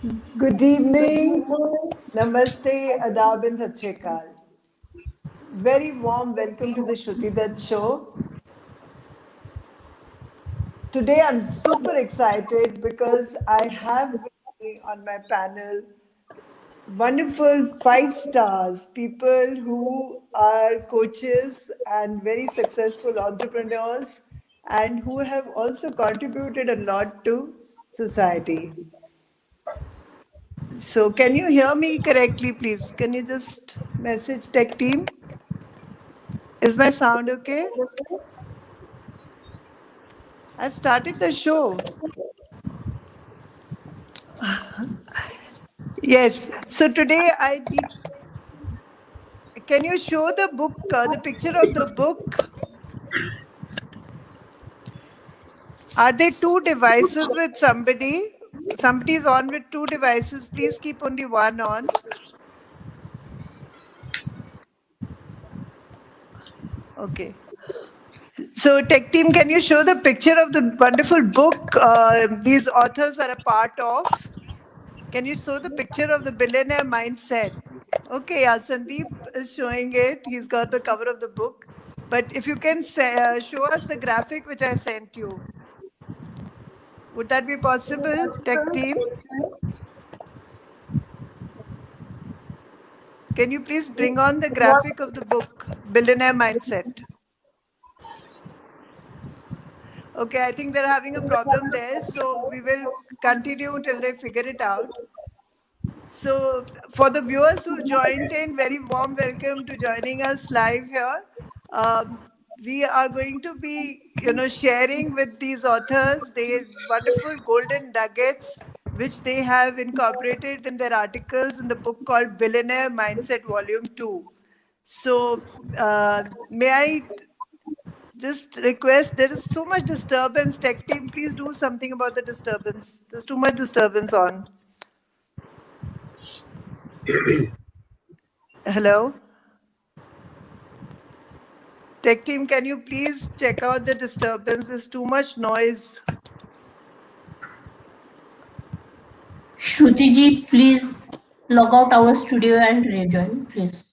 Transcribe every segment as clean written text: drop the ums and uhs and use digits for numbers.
Good evening, Namaste, Adab and Sat Sri Akal. Very warm welcome to the Shruti Dutt Show. Today I'm super excited because I have with me on my panel wonderful five stars, people who are coaches and very successful entrepreneurs and who have also contributed a lot to society. So, can you hear me correctly, please? Can you just message tech team? Is my sound okay? I've started the show. Yes. So today I need. Can you show the book, the picture of the book? Are there two devices with somebody? Somebody's on with two devices. Please keep only one on. Okay. So, tech team, can you show the picture of the wonderful book these authors are a part of? Can you show the picture of the billionaire mindset? Okay, yeah, Sandeep is showing it. He's got the cover of the book. But if you can show us the graphic which I sent you, would that be possible, tech team? Can you please bring on the graphic of the book, Billionaire Mindset? Okay, I think they're having a problem there. So we will continue till they figure it out. So, for the viewers who joined in, very warm welcome to joining us live here. Um, we are going to be, sharing with these authors their wonderful golden nuggets, which they have incorporated in their articles in the book called Billionaire Mindset Volume 2. So, may I just request, there is so much disturbance. Tech team, please do something about the disturbance. There's too much disturbance on. Hello? Tech team, can you please check out the disturbance? There's too much noise. Shruti ji, please log out our studio and rejoin, please.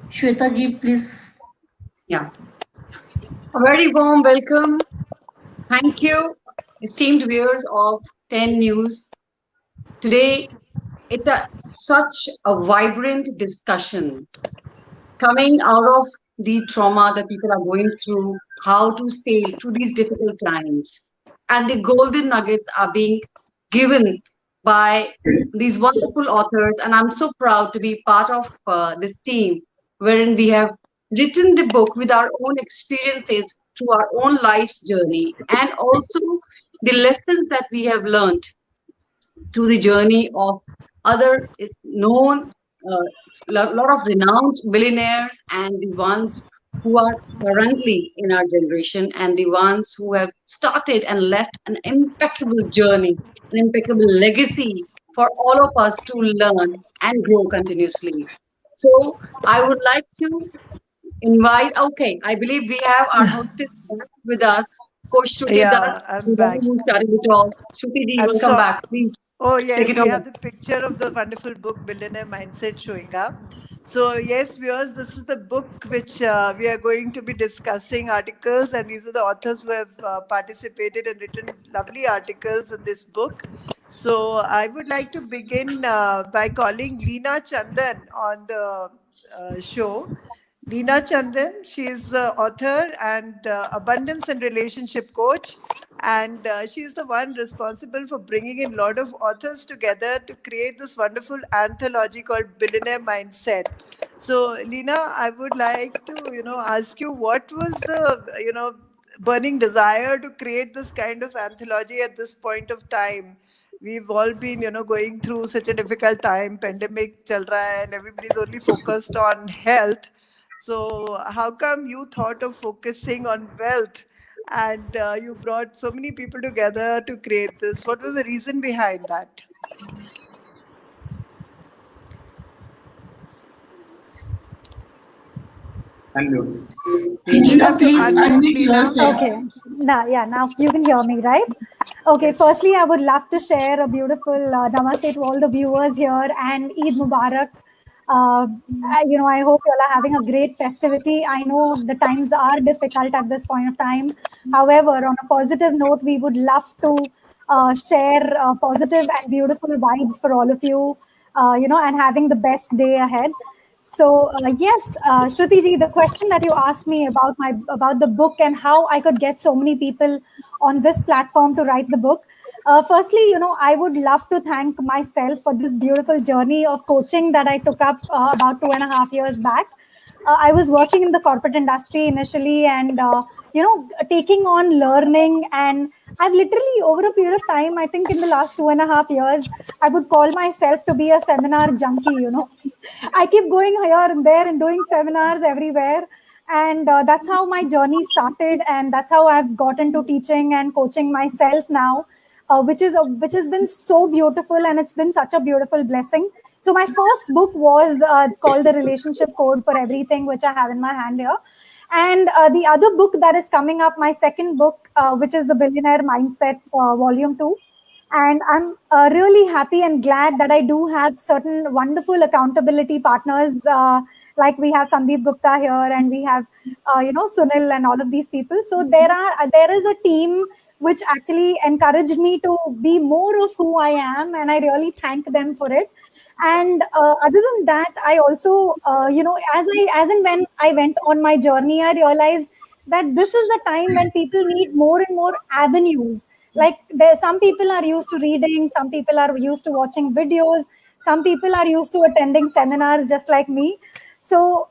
Shweta ji, please. Yeah. A very warm welcome. Thank you, esteemed viewers of 10 News. Today, it's such a vibrant discussion coming out of the trauma that people are going through, how to sail through these difficult times. And the golden nuggets are being given by these wonderful authors. And I'm so proud to be part of this team, wherein we have written the book with our own experiences through our own life's journey, and also the lessons that we have learned through the journey of other known, lot of renowned billionaires, and the ones who are currently in our generation, and the ones who have started and left an impeccable journey, an impeccable legacy for all of us to learn and grow continuously. So I would like to invite, okay, I believe we have our hostess back with us, Coach Shruti Dutt, Yeah, I'm the one back. who started it all. Shruti ji, I'm welcome so. back. Please Oh, take yes, it we over. have the picture of the wonderful book, Billionaire Mindset, showing up. So, yes, viewers, this is the book which we are going to be discussing articles, and these are the authors who have participated and written lovely articles in this book. So, I would like to begin by calling Leena Chandan on the show. Leena Chandan, she is author and abundance and relationship coach. And she is the one responsible for bringing in a lot of authors together to create this wonderful anthology called Billionaire Mindset. So, Leena, I would like to, ask you what was the, burning desire to create this kind of anthology at this point of time? We've all been, going through such a difficult time. Pandemic chal raha hai and everybody's only focused on health. So, how come you thought of focusing on wealth and you brought so many people together to create this? What was the reason behind that? Unmute. You'll have to Please unmute, unmute Lina. yourself. Okay. Now you can hear me, right? Okay. Yes. Firstly, I would love to share a beautiful namaste to all the viewers here and Eid Mubarak. I hope you all are having a great festivity. I know the times are difficult at this point of time. However, on a positive note, we would love to share positive and beautiful vibes for all of you, and having the best day ahead. So yes, Shruti ji, the question that you asked me about the book and how I could get so many people on this platform to write the book. Firstly, I would love to thank myself for this beautiful journey of coaching that I took up about 2.5 years back. I was working in the corporate industry initially, and taking on learning. And I've literally, over a period of time, I think in the last 2.5 years, I would call myself to be a seminar junkie. I keep going here and there and doing seminars everywhere. And that's how my journey started. And that's how I've got into teaching and coaching myself now, which has been so beautiful. And it's been such a beautiful blessing. So my first book was called The Relationship Code for Everything, which I have in my hand here. And the other book that is coming up, my second book, which is The Billionaire Mindset, Volume 2. And I'm really happy and glad that I do have certain wonderful accountability partners, like we have Sandeep Gupta here, and we have, Sunil and all of these people. So there is a team which actually encouraged me to be more of who I am, and I really thank them for it. And other than that, I also, as and when I went on my journey, I realized that this is the time when people need more and more avenues. Like some people are used to reading, some people are used to watching videos, some people are used to attending seminars just like me. So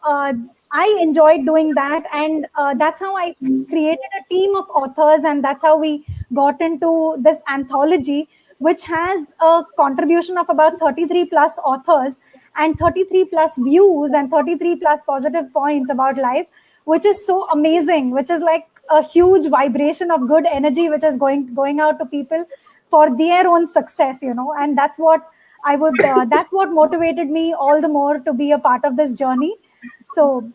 I enjoyed doing that, and that's how I created a team of authors, and that's how we got into this anthology, which has a contribution of about 33 plus authors and 33 plus views and 33 plus positive points about life, which is so amazing, which is like a huge vibration of good energy which is going out to people for their own success, and that's what that's what motivated me all the more to be a part of this journey. So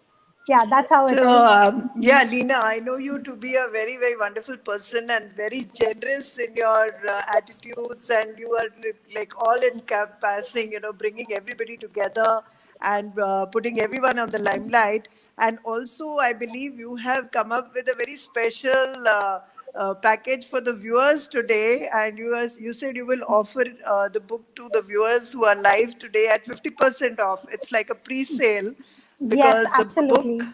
yeah, that's how it So, is. yeah, Lena, I know you to be a very, very wonderful person and very generous in your attitudes, and you are like all encompassing, bringing everybody together and putting everyone on the limelight. And also, I believe you have come up with a very special package for the viewers today. And you said you will offer the book to the viewers who are live today at 50% off. It's like a pre-sale Yes, because the absolutely. book,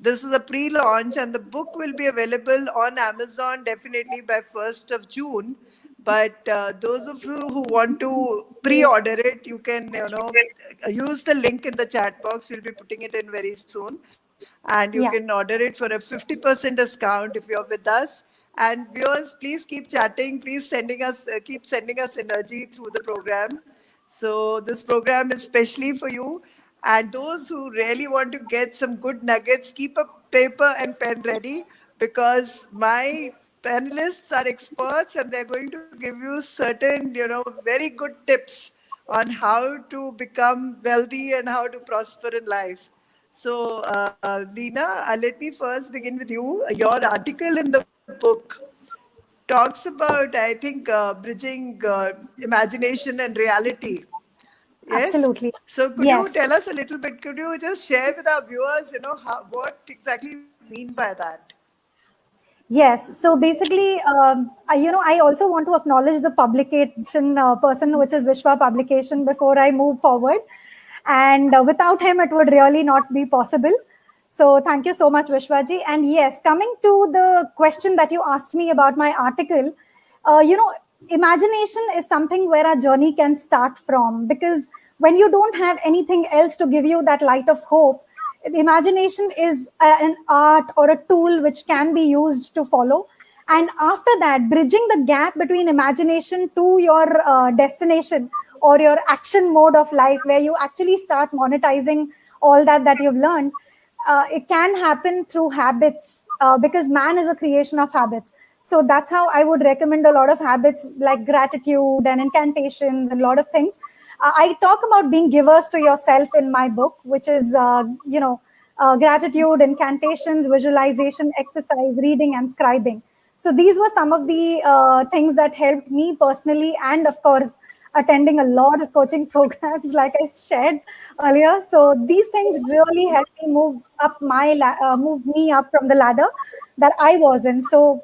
this is a pre-launch, and the book will be available on Amazon definitely by 1st of June. But those of you who want to pre-order it, you can use the link in the chat box. We'll be putting it in very soon, and you Yeah. can order it for a 50% discount if you're with us. And viewers, please keep chatting. Please keep sending us energy through the program. So this program is specially for you. And those who really want to get some good nuggets, keep a paper and pen ready, because my panelists are experts and they're going to give you certain, very good tips on how to become wealthy and how to prosper in life. So, Lena, let me first begin with you. Your article in the book talks about, I think, bridging imagination and reality. Yes. Absolutely. So could you Yes. tell us a little bit? Could you just share with our viewers, what exactly you mean by that? Yes. So basically, I also want to acknowledge the publication person, which is Vishwa Publication, before I move forward. And without him, it would really not be possible. So thank you so much, Vishwaji. And yes, coming to the question that you asked me about my article, imagination is something where our journey can start from, because when you don't have anything else to give you that light of hope, imagination is an art or a tool which can be used to follow. And after that, bridging the gap between imagination to your destination or your action mode of life, where you actually start monetizing all that you've learned, it can happen through habits, because man is a creation of habits. So that's how I would recommend a lot of habits like gratitude and incantations and a lot of things. I talk about being givers to yourself in my book, which is, gratitude, incantations, visualization, exercise, reading, and scribing. So these were some of the things that helped me personally, and of course, attending a lot of coaching programs, like I shared earlier. So these things really helped me move me up from the ladder that I was in. So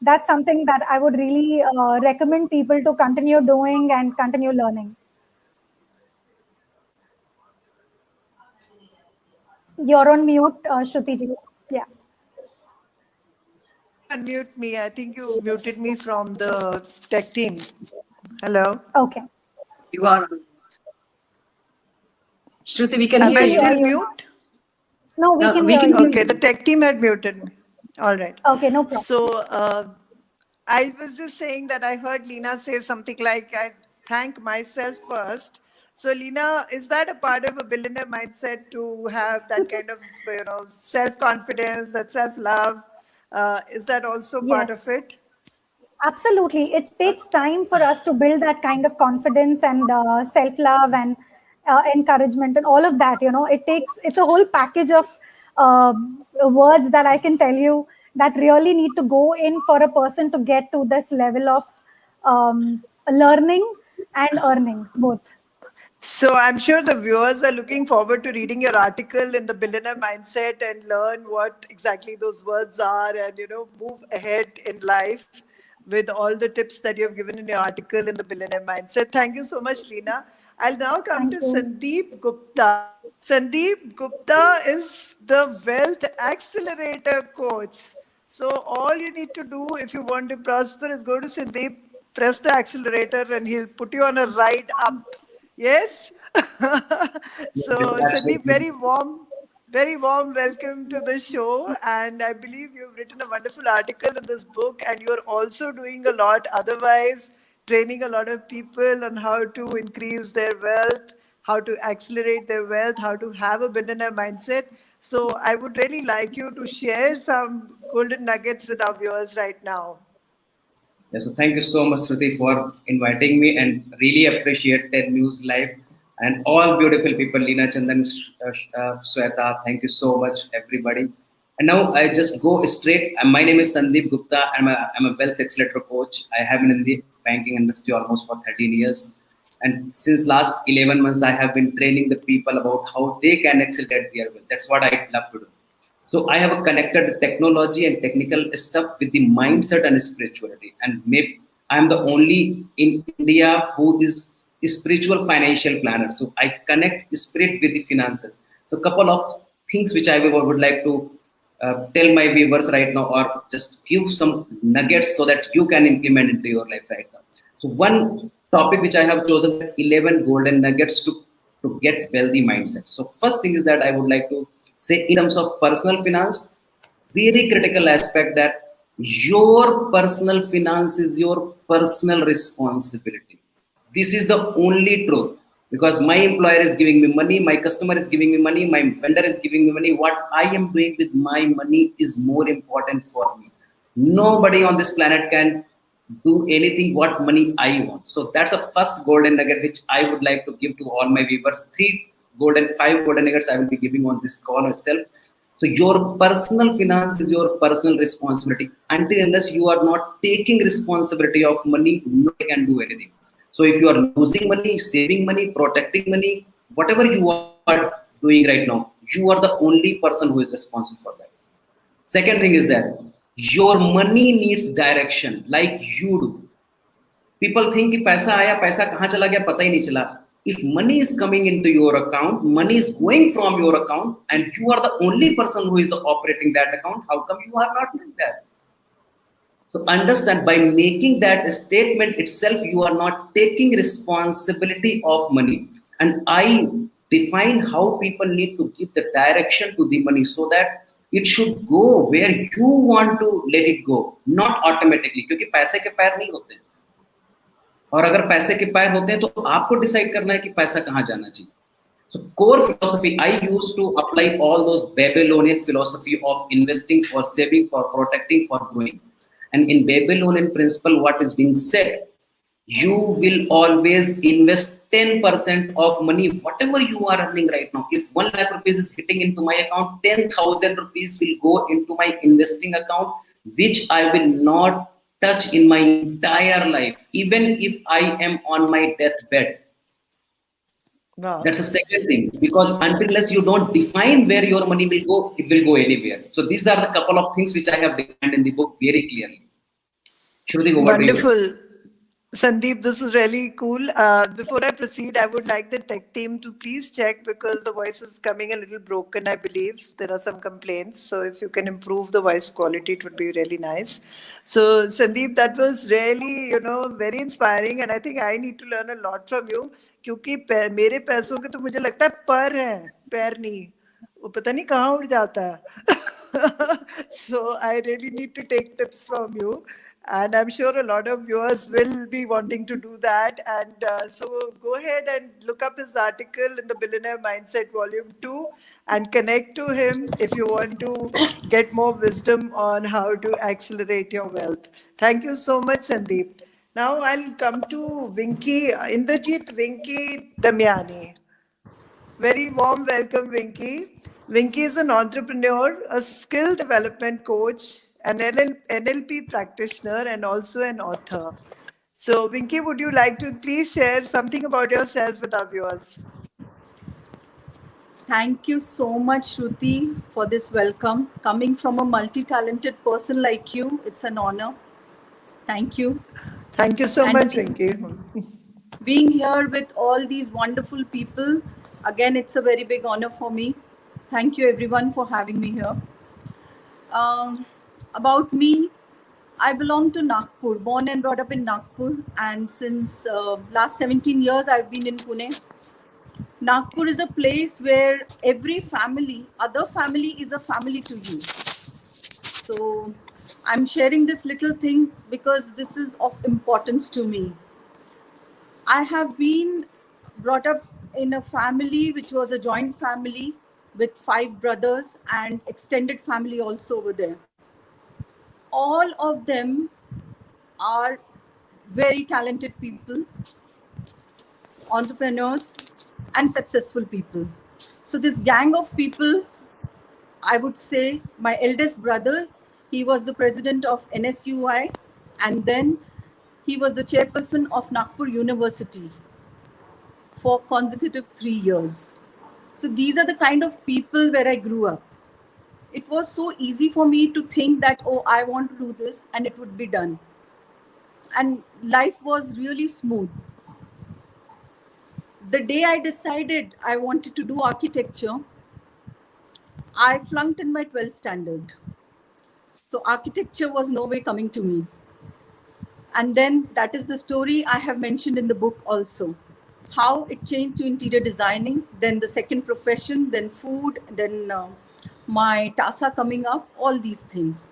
that's something that I would really recommend people to continue doing and continue learning. You're on mute, Shruti ji. Yeah. Unmute me. I think you muted me from the tech team. Hello. Okay. You are. Shruti, we can Am hear I you. still you. mute? No, we can we hear can you. hear Okay, the tech team had muted me. All right. Okay, no problem. So I was just saying that I heard Lena say something like, I thank myself first. So Lena, is that a part of a billionaire mindset to have that kind of, self-confidence, that self-love? Is that also part of Yes. it? Absolutely. It takes time for us to build that kind of confidence and self-love and encouragement and all of that. It's a whole package of words that I can tell you that really need to go in for a person to get to this level of learning and earning both. So I'm sure the viewers are looking forward to reading your article in the Billionaire Mindset and learn what exactly those words are and, move ahead in life with all the tips that you have given in your article in the Billionaire Mindset. Thank you so much, Leena. I'll now come Thank to you. Sandeep Gupta. Sandeep Gupta is the Wealth Accelerator Coach. So all you need to do if you want to prosper is go to Sandeep, press the accelerator, and he'll put you on a ride up. Yes. So, Yes, Sandeep, absolutely. very warm welcome to the show. And I believe you've written a wonderful article in this book, and you're also doing a lot otherwise, training a lot of people on how to increase their wealth, how to accelerate their wealth, how to have a billionaire mindset. So, I would really like you to share some golden nuggets with our viewers right now. Yes, so thank you so much, Shruti, for inviting me and really appreciate 10 News Live and all beautiful people, Leena, Chandan, Sweta. Thank you so much, everybody. And now I just go straight. My name is Sandeep Gupta. I'm a wealth accelerator coach. I have been in the banking industry almost for 13 years. And since last 11 months, I have been training the people about how they can accelerate their wealth. That's what I love to do. So I have a connected technology and technical stuff with the mindset and spirituality. And maybe I'm the only in India who is a spiritual financial planner. So I connect spirit with the finances. So a couple of things which I would like to tell my viewers right now, or just give some nuggets so that you can implement into your life right now. So one topic which I have chosen, 11 golden nuggets to get wealthy mindset. So first thing is that I would like to say in terms of personal finance, very critical aspect that your personal finance is your personal responsibility. This is the only truth, because my employer is giving me money, my customer is giving me money, my vendor is giving me money. What I am doing with my money is more important for me. Nobody on this planet can do anything what money I want. So that's the first golden nugget which I would like to give to all my viewers. Five golden nuggets I will be giving on this call itself. So your personal finance is your personal responsibility. Until unless you are not taking responsibility of money, nobody can do anything. So if you are losing money, saving money, protecting money, whatever you are doing right now, you are the only person who is responsible for that. Second thing is that your money needs direction like you do. People think कि पैसा आया, पैसा कहाँ चला गया, पता ही नहीं चला. If money is coming into your account, money is going from your account, and you are the only person who is operating that account, how come you are not doing that? So understand, by making that statement itself, you are not taking responsibility of money. And I define how people need to give the direction to the money so that it should go where you want to let it go, not automatically. क्योंकि पैसे के पैर नहीं होते हैं. और अगर पैसे के पैर होते हैं तो आपको डिसाइड करना है कि पैसा कहाँ जाना चाहिए. So core philosophy, I used to apply all those Babylonian philosophy of investing, for saving, for protecting, for growing. And in Babylonian principle, what is being said, you will always invest 10% of money, whatever you are earning right now. If 1 lakh rupees is hitting into my account, 10,000 rupees will go into my investing account, which I will not touch in my entire life, even if I am on my deathbed. Wow. That's the second thing, because unless you don't define where your money will go, it will go anywhere. So these are the couple of things which I have defined in the book very clearly. Shruti, over to you. Wonderful. Sandeep, this is really cool. Before I proceed, I would like the tech team to please check because the voice is coming a little broken, I believe. There are some complaints. So if you can improve the voice quality, it would be really nice. So Sandeep, that was really, very inspiring. And I think I need to learn a lot from you. क्योंकि मेरे पैसों के तो मुझे लगता है पर हैं, पैर नहीं. वो पता नहीं कहाँ उड़ जाता है. So I really need to take tips from you. And I'm sure a lot of viewers will be wanting to do that. And so go ahead and look up his article in the Billionaire Mindset Volume 2 and connect to him if you want to get more wisdom on how to accelerate your wealth. Thank you so much, Sandeep. Now I'll come to Vinky, Indrajit Vinky Damiani. Very warm welcome, Vinky. Vinky is an entrepreneur, a skill development coach, an NLP practitioner, and also an author. So, Vinky, would you like to please share something about yourself with our viewers? Thank you so much, Shruti, for this welcome. Coming from a multi-talented person like you, it's an honor. Thank you. Thank you so And much, being- Vinky. Being here with all these wonderful people, again, it's a very big honor for me. Thank you, everyone, for having me here. About me, I belong to Nagpur, born and brought up in Nagpur, and since last 17 years, I've been in Pune. Nagpur is a place where every family, other family is a family to you. So I'm sharing this little thing because this is of importance to me. I have been brought up in a family which was a joint family with 5 brothers and extended family also over there. All of them are very talented people, entrepreneurs, and successful people. So this gang of people, I would say my eldest brother, he was the president of NSUI, and then he was the chairperson of Nagpur University for consecutive 3 years. So these are the kind of people where I grew up. It was so easy for me to think that, oh, I want to do this and it would be done. And life was really smooth. The day I decided I wanted to do architecture, I flunked in my 12th standard. So architecture was no way coming to me. And then that is the story I have mentioned in the book also. How it changed to interior designing, then the second profession, then food, then my TASA coming up, all these things.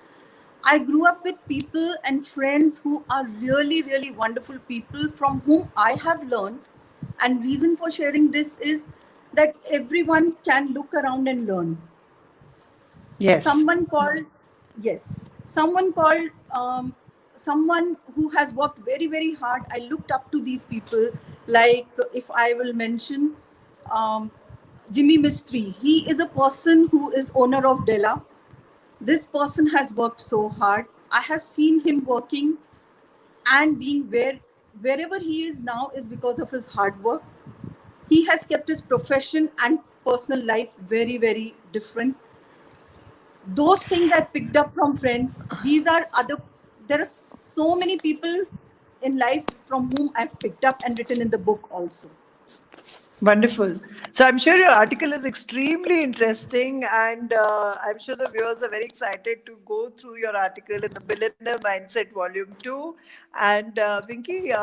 I grew up with people and friends who are really, really wonderful people from whom I have learned. And reason for sharing this is that everyone can look around and learn. Yes. Someone who has worked very, very hard. I looked up to these people. Like if I will mention Jimmy Mistry, he is a person who is owner of Della. This person has worked so hard. I have seen him working and being wherever he is now is because of his hard work. He has kept his profession and personal life very, very different. Those things I picked up from friends. There are so many people in life from whom I've picked up and written in the book also. Wonderful. So I'm sure your article is extremely interesting, and I'm sure the viewers are very excited to go through your article in the Billionaire Mindset Volume 2. And Vinky,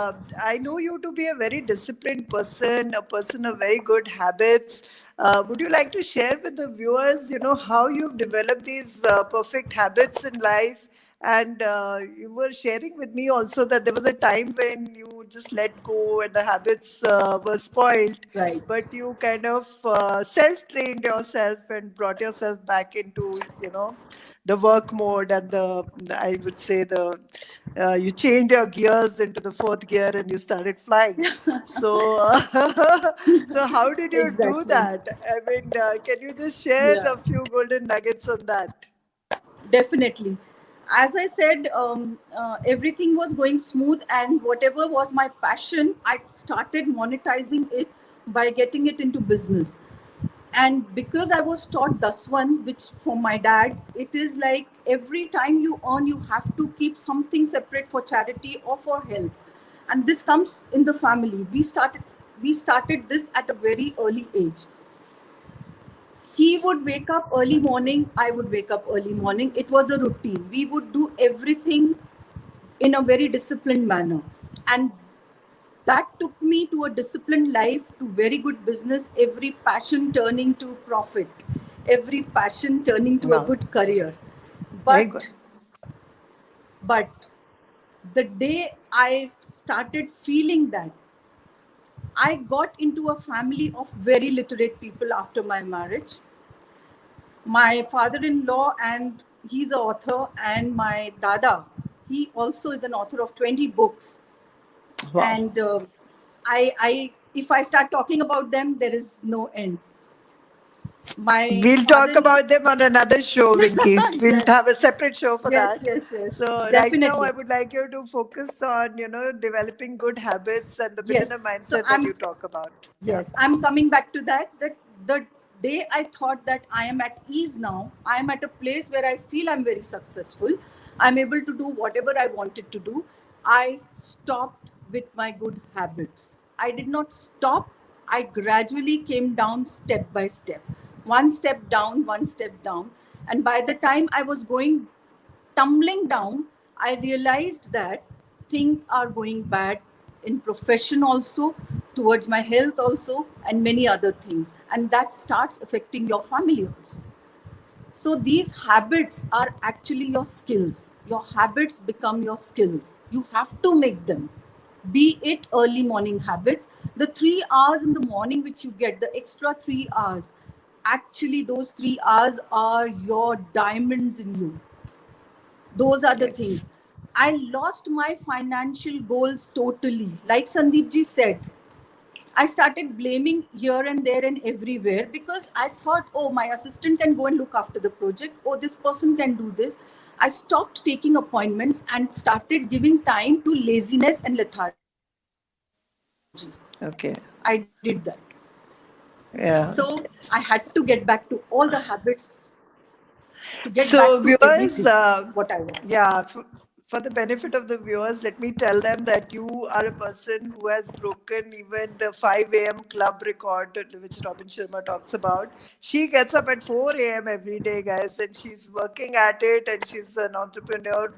I know you to be a very disciplined person, a person of very good habits. Would you like to share with the viewers, how you've developed these perfect habits in life? And you were sharing with me also that there was a time when you just let go and the habits were spoiled. Right. But you kind of self-trained yourself and brought yourself back into, the work mode and I would say you changed your gears into the fourth gear and you started flying. So, so how did you do Exactly. that? I mean, can you just share Yeah. a few golden nuggets on that? Definitely. As I said, everything was going smooth, and whatever was my passion, I started monetizing it by getting it into business. And because I was taught Daswan, which from my dad, it is like every time you earn, you have to keep something separate for charity or for help. And this comes in the family. We started this at a very early age. He would wake up early morning, I would wake up early morning. It was a routine. We would do everything in a very disciplined manner, and that took me to a disciplined life, to very good business, every passion turning to profit, every passion turning to a Wow. good career. Very good. But the day I started feeling that, I got into a family of very literate people after my marriage. My father-in-law, and he's an author, and my dada, he also is an author of 20 books. Wow. And I if I start talking about them, there is no end. We'll talk about them on another show, Vinky. We'll Yes. have a separate show for Yes, that. yes. So right Definitely. now, I would like you to focus on, developing good habits and the billionaire Yes. So mindset that you talk about. Yes, I'm coming back to that. That the day I thought that I am at ease now, I am at a place where I feel I'm very successful. I'm able to do whatever I wanted to do. I stopped with my good habits. I did not stop. I gradually came down step by step, one step down, one step down. And by the time I was going tumbling down, I realized that things are going bad in profession also, towards my health also, and many other things. And that starts affecting your family also. So these habits are actually your skills. Your habits become your skills. You have to make them. Be it early morning habits, the 3 hours in the morning which you get, the extra 3 hours, actually those 3 hours are your diamonds in you. Those are the Yes. things. I lost my financial goals totally. Like Sandeep ji said, I started blaming here and there and everywhere, because I thought, oh, my assistant can go and look after the project. Oh, this person can do this. I stopped taking appointments and started giving time to laziness and lethargy. Okay. I did that. Yeah. So I had to get back to all the habits, to get So, back to viewers, everything, what I was. yeah, for the benefit of the viewers, let me tell them that you are a person who has broken even the 5 a.m. club record, which Robin Sharma talks about. She gets up at 4 a.m. every day, guys, and she's working at it, and she's an entrepreneur,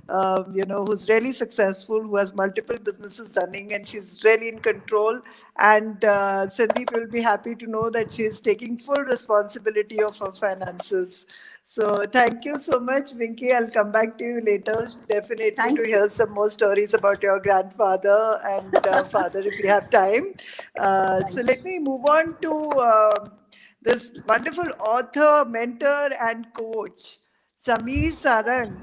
who's really successful, who has multiple businesses running, and she's really in control. And Sandeep will be happy to know that she's taking full responsibility of her finances. So thank you so much, Vinky. I'll come back to you later, definitely, Thank to you. hear some more stories about your grandfather and father if we have time. So let me move on to this wonderful author, mentor, and coach, Samir Sarang.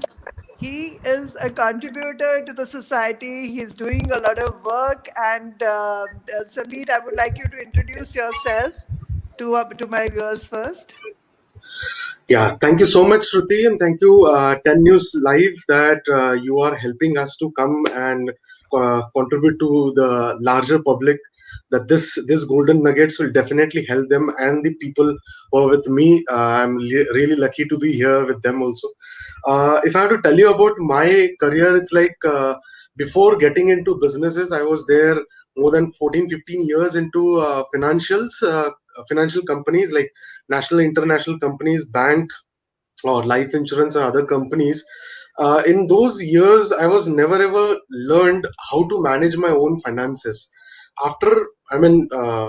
He is a contributor to the society. He's doing a lot of work. And Samir, I would like you to introduce yourself to my viewers first. Yeah, thank you so much, Shruti, and thank you, 10 News Live, that you are helping us to come and contribute to the larger public. That this golden nuggets will definitely help them and the people who are with me. I'm really lucky to be here with them also. If I have to tell you about my career, it's like before getting into businesses, I was there more than 14, 15 years into financial companies like national, international companies, bank or life insurance or other companies. In those years, I was never ever learned how to manage my own finances. After,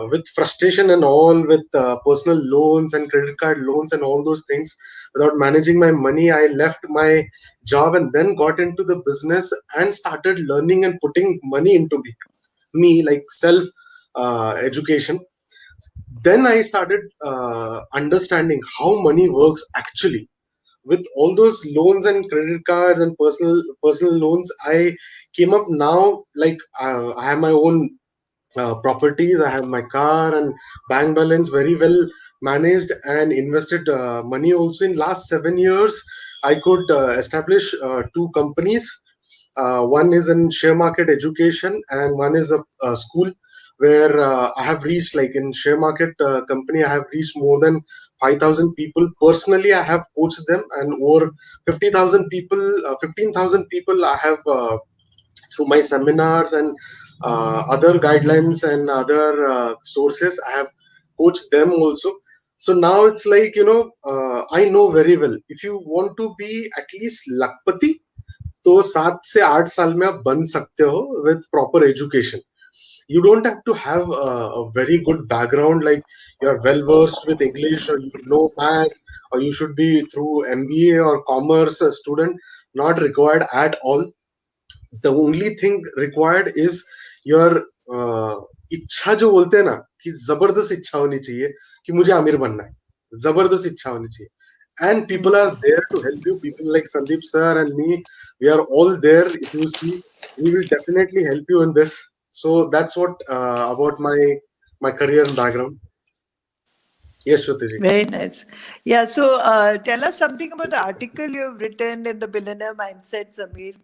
with frustration and all, with personal loans and credit card loans and all those things, without managing my money, I left my job and then got into the business and started learning and putting money into me like self education. Then I started understanding how money works actually. with all those loans and credit cards and personal loans, I came up now, like I have my own properties, I have my car and bank balance very well managed, and invested money also. In last 7 years, I could establish two companies. One is in share market education, and one is a school where I have reached, like in share market company, I have reached more than 5,000 people. Personally, I have coached them, and over 50,000 people, 15,000 people I have through my seminars and other guidelines and other sources, I have coached them also. So now it's like, I know very well, if you want to be at least lakpati, तो 7 से 8 साल में आप बन सकते हो with proper education. You don't have to have a very good background, like you're well versed with English or you know maths, or you should be through MBA or commerce student. Not required at all. The only thing required is your इच्छा, जो बोलते हैं ना कि जबरदस्त इच्छा होनी चाहिए कि मुझे आमिर बनना है, जबरदस्त इच्छा होनी चाहिए. And people are there to help you. People like Sandeep sir and me, we are all there. If you see, we will definitely help you in this. So that's what about my career and background. Yes, Shruti ji. Very nice. Yeah. So tell us something about the article you've written in the Billionaire Mindset, Samir.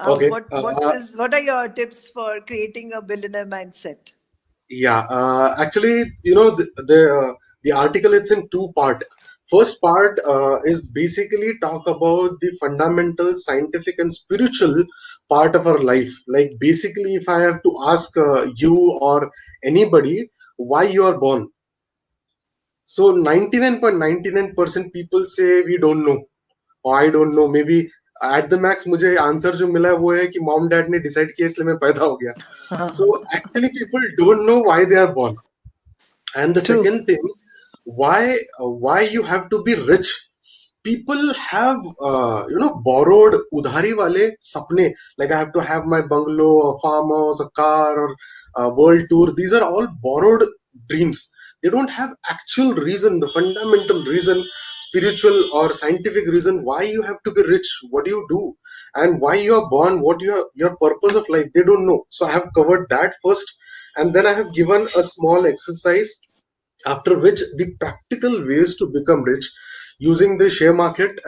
Okay. What are your tips for creating a billionaire mindset? Yeah, actually, the article, it's in two part. First part is basically talk about the fundamental scientific and spiritual part of our life. Like basically, if I have to ask you or anybody why you are born, so 99.99% people say we don't know, or I don't know. Maybe at the max मुझे answer जो मिला है वो है कि mom dad ने decide किया इसलिए मैं पैदा हो गया. So actually people don't know why they are born. And the True. second thing, why you have to be rich. People have borrowed udhari wale sapne, like I have to have my bungalow, a farmhouse, a car, or a world tour. These are all borrowed dreams. They don't have actual reason, the fundamental reason, spiritual or scientific reason why you have to be rich, what do you do, and why you are born, what your purpose of life. They don't know. So I have covered that first, and then I have given a small exercise, after which the practical ways to become rich using the share market.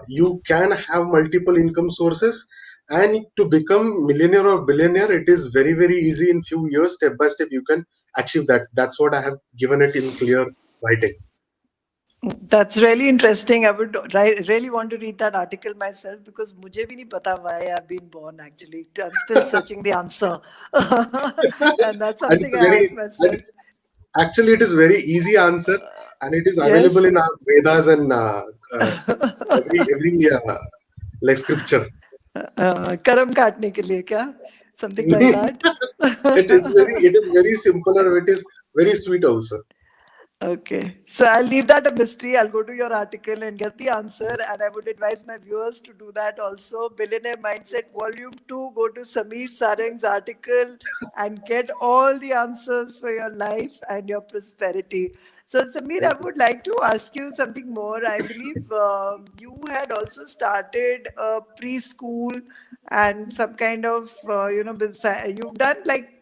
You can have multiple income sources, and to become millionaire or billionaire, it is very, very easy. In few years, step by step, you can achieve that. That's what I have given it in clear writing. That's really interesting. I would really want to read that article myself, because मुझे भी नहीं पता why I've been born. Actually, I'm still searching the answer, and that's And something I ask myself. Actually, it is very easy answer, and it is Yes. available in our Vedas and every like scripture. कर्म काटने के लिए क्या? Something like that. It is very simple, and it is very sweet also. Okay, so I'll leave that a mystery. I'll go to your article and get the answer, and I would advise my viewers to do that also. Billionaire Mindset Volume 2, go to Samir Sarang's article and get all the answers for your life and your prosperity. So Samir, I would like to ask you something more. I believe you had also started a preschool and some kind of, you've done like,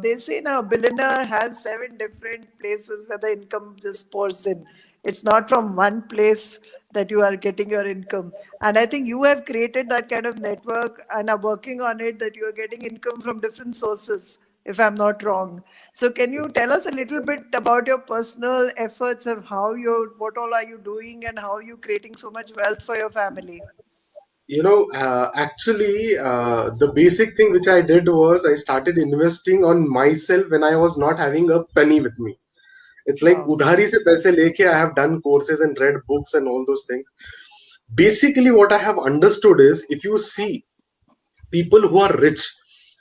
they say now billionaire has 7 different places where the income just pours in. It's not from one place that you are getting your income. And I think you have created that kind of network and are working on it, that you are getting income from different sources, if I'm not wrong. So can you tell us a little bit about your personal efforts of what all are you doing and how you creating so much wealth for your family? Actually, the basic thing which I did was I started investing on myself when I was not having a penny with me. It's like Wow. udhari se paise leke I have done courses and read books and all those things. Basically, what I have understood is, if you see people who are rich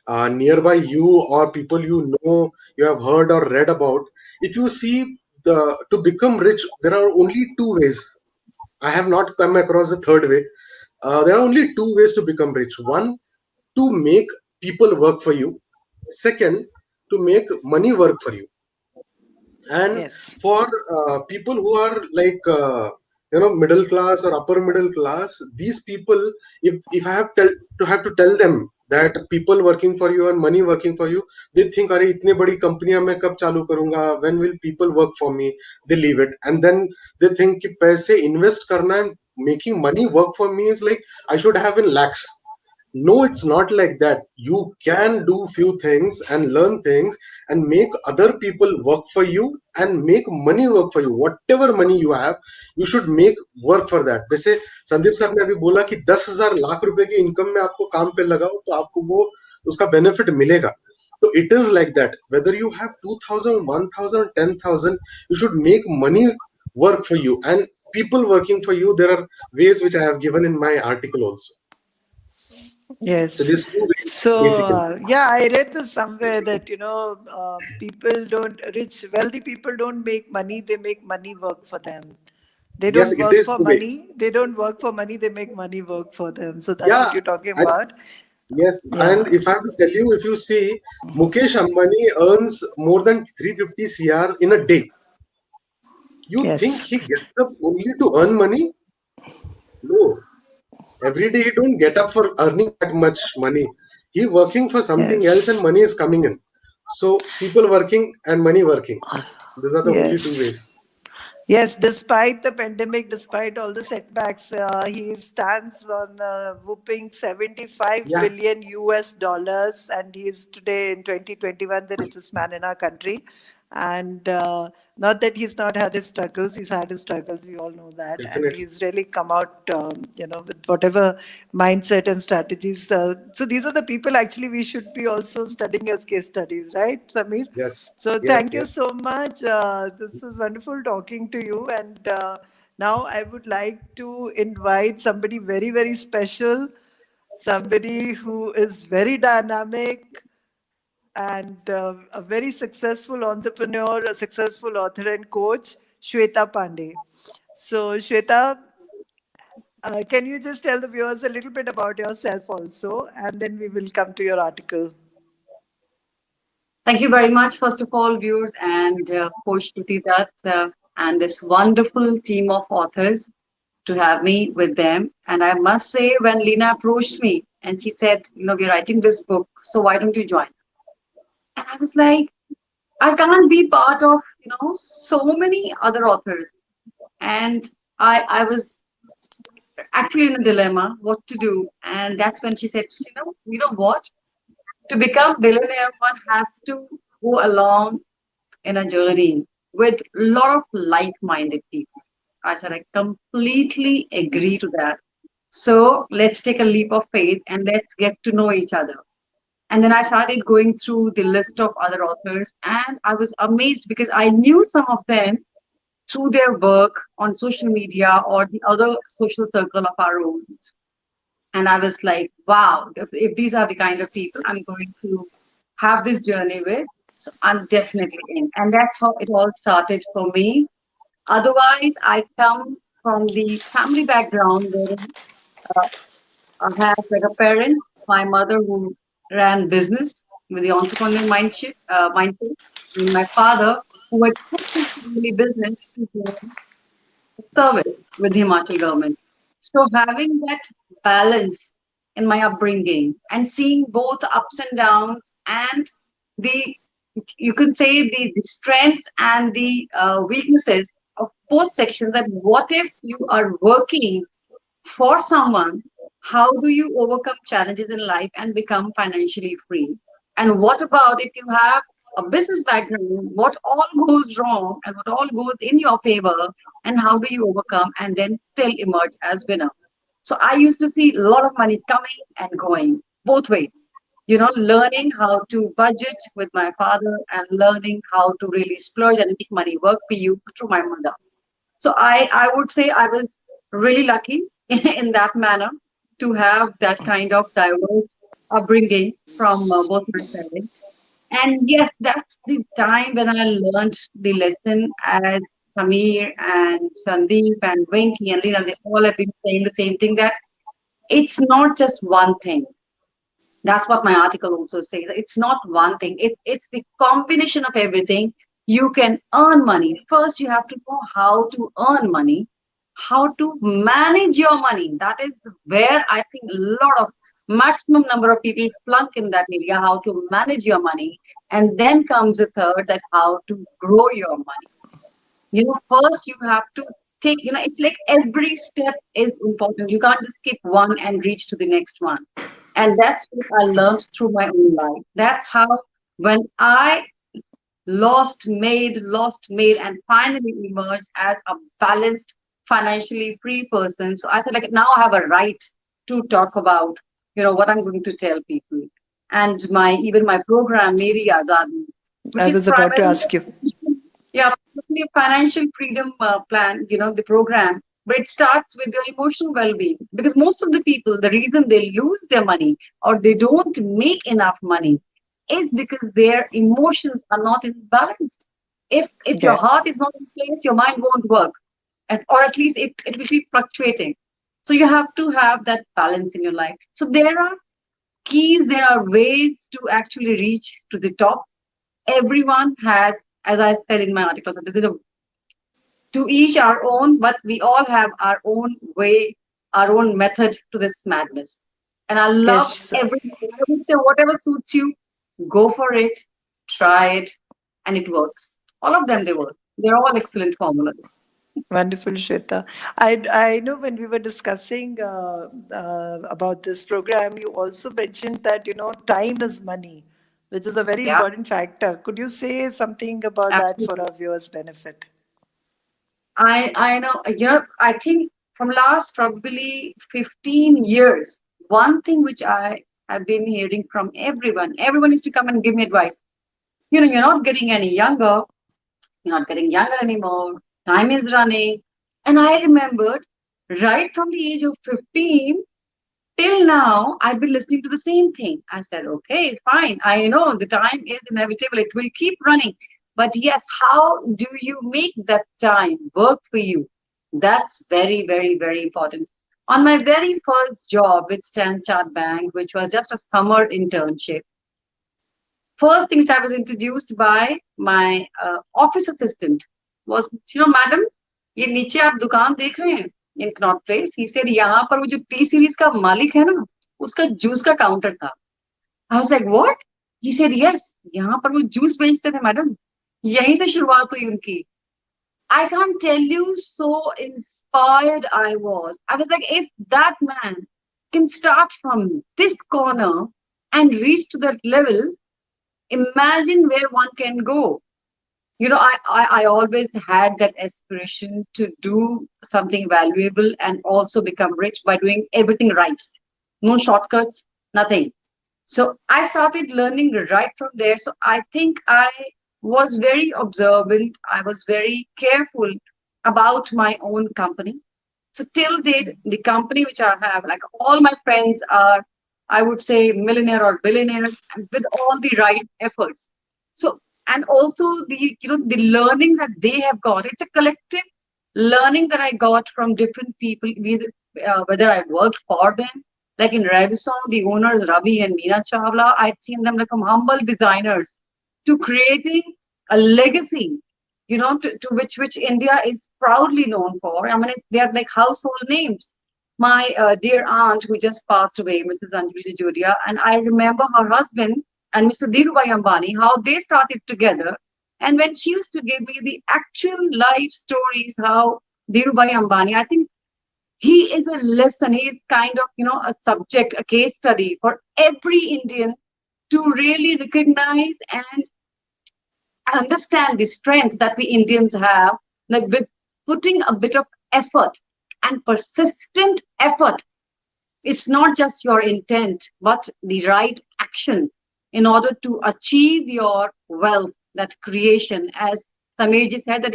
nearby you, or people you know, you have heard or read about, if you see to become rich, there are only two ways. I have not come across the third way. There are only two ways to become rich. One, to make people work for you. Second, to make money work for you. And Yes. for people who are like middle class or upper middle class, these people, if I have to tell them that people working for you and money working for you, they think, अरे इतने बड़ी कंपनियां मैं कब चालू करूंगा, when will people work for me? They leave it, and then they think कि पैसे invest करना and making money work for me is like I should have in lakhs. No, it's not like that. You can do few things and learn things and make other people work for you and make money work for you. Whatever money you have, you should make work for that. जैसे Sandeep sir ने अभी बोला कि 10,000 लाख रुपए की income में आपको काम पे लगाओ तो आपको वो उसका बेनिफिट मिलेगा. So it is like that. Whether you have 2,000, 1,000, 10,000, you should make money work for you and people working for you. There are ways which I have given in my article also. Yes. So these two ways, So basically. yeah, I read this somewhere that wealthy people don't make money; they make money work for them. They Yes, don't it work is for the way. money. They don't work for money. They make money work for them. So that's Yeah, what you're talking and about. yes, Yeah. and if I have to tell you, if you see, Mukesh Ambani earns more than 350 CR in a day. You think Yes. he gets up only to earn money? No. Every day he don't get up for earning that much money. He working for something else and Yes. money is coming in. So people working and money working. These are the only two Yes. ways. Yes, despite the pandemic, despite all the setbacks, he stands on whooping 75 Yeah, billion US dollars, and he is today in 2021 the richest man in our country. And not that he's not had his struggles, he's had his struggles, we all know that. And definitely. he's really come out, with whatever mindset and strategies. So these are the people actually we should be also studying as case studies, right, Samir? Yes, So yes, thank you yes. so much. This is wonderful talking to you. And now I would like to invite somebody very, very special, somebody who is very dynamic and a very successful entrepreneur, a successful author and coach, Shweta Pandey. So Shweta, can you just tell the viewers a little bit about yourself also, and then we will come to your article. Thank you very much, first of all, viewers, and Coach Shruti Dutt, and this wonderful team of authors to have me with them. And I must say, when Lena approached me and she said, we're writing this book, so why don't you join? And I was like, I can't be part of, so many other authors. And I was actually in a dilemma what to do. And that's when she said, you know what? To become billionaire, one has to go along in a journey with a lot of like-minded people. I said, I completely agree to that. So let's take a leap of faith and let's get to know each other. And then I started going through the list of other authors, and I was amazed because I knew some of them through their work on social media or the other social circle of our own. And I was like, wow, if these are the kind of people I'm going to have this journey with, so I'm definitely in. And that's how it all started for me. Otherwise, I come from the family background where I have like a parents, my mother who ran business with the entrepreneurial mindset, and my father who had put his family business to service with the Himachal government. So having that balance in my upbringing and seeing both ups and downs and the, you could say the strengths and the weaknesses of both sections, that what if you are working for someone, how do you overcome challenges in life and become financially free? And what about if you have a business background, what all goes wrong and what all goes in your favor, and how do you overcome and then still emerge as winner? So I used to see a lot of money coming and going both ways. Learning how to budget with my father and learning how to really splurge and make money work for you through my mother. So I would say I was really lucky in that manner to have that kind of diverse upbringing from both my parents. And yes, that's the time when I learned the lesson, as Samir and Sandeep and Venki and Lina, they all have been saying the same thing, that it's not just one thing. That's what my article also says. It's not one thing. It's the combination of everything. You can earn money. First, you have to know how to earn money. how to manage your money. That is where I think a lot of maximum number of people flunk in that area, how to manage your money. And then comes the third, that how to grow your money. First you have to take, it's like every step is important. You can't just skip one and reach to the next one. And that's what I learned through my own life. That's how, when I lost, made, and finally emerged as a balanced, financially free person. So I said, like, now I have a right to talk about, what I'm going to tell people. And even my program, Meri Azadi, which I is was about to primarily ask you. yeah, basically a financial freedom plan, the program, but it starts with your emotional well-being. Because most of the people, the reason they lose their money or they don't make enough money is because their emotions are not in balance. If your Yes. heart is not in place, your mind won't work, or at least it will be fluctuating. So you have to have that balance in your life. So there are keys, there are ways to actually reach to the top. Everyone has, as I said in my article, so this is to each our own, but we all have our own way, our own method to this madness. And I love Yes, sir. everything. I would say whatever suits you, go for it, try it, and it works. All of them, they work. They're all excellent formulas. Wonderful, Shweta. I know when we were discussing about this program, you also mentioned that time is money, which is a very Yeah, important factor. Could you say something about that for absolutely. our viewers' benefit? I know, I think from last probably 15 years, one thing which I have been hearing from everyone used to come and give me advice. You're not getting any younger, you're not getting younger anymore, time is running. And I remembered right from the age of 15 till now, I've been listening to the same thing. I said, okay, fine. I know the time is inevitable, it will keep running. But yes, how do you make that time work for you? That's very, very, very important. On my very first job with Stan Chart Bank, which was just a summer internship, first thing which I was introduced by my office assistant was, madam, ये नीचे आप दुकान देख रहे हैं in Connaught Place. He said, यहाँ पर वो जो T series का मालिक है ना, उसका जूस का काउंटर था. I was like, what? He said, yes, यहाँ पर वो जूस बेचते थे मैडम. यहीं से शुरुआत हुई उनकी. I can't tell you so inspired I was. I was like, if that man can start from this corner and reach to that level, imagine where one can go. I always had that aspiration to do something valuable and also become rich by doing everything right. No shortcuts, nothing. So I started learning right from there. So I think I was very observant. I was very careful about my own company. So till date, the company which I have, like all my friends are, I would say, millionaire or billionaires, and with all the right efforts. So, and also the learning that they have got, it's a collective learning that I got from different people, whether I worked for them. Like in Revison, the owners Ravi and Meena Chawla, I'd seen them like from humble designers to creating a legacy, to which India is proudly known for. I mean, they are like household names. My dear aunt, who just passed away, Mrs. Anjali Jajodia, and I remember her husband and Mr. Dhirubhai Ambani, how they started together. And when she used to give me the actual life stories, how Dhirubhai Ambani, I think he is a lesson, he is kind of, a subject, a case study for every Indian to really recognize and understand the strength that we Indians have, like with putting a bit of effort and persistent effort. It's not just your intent, but the right action in order to achieve your wealth, that creation. As Samirji said, that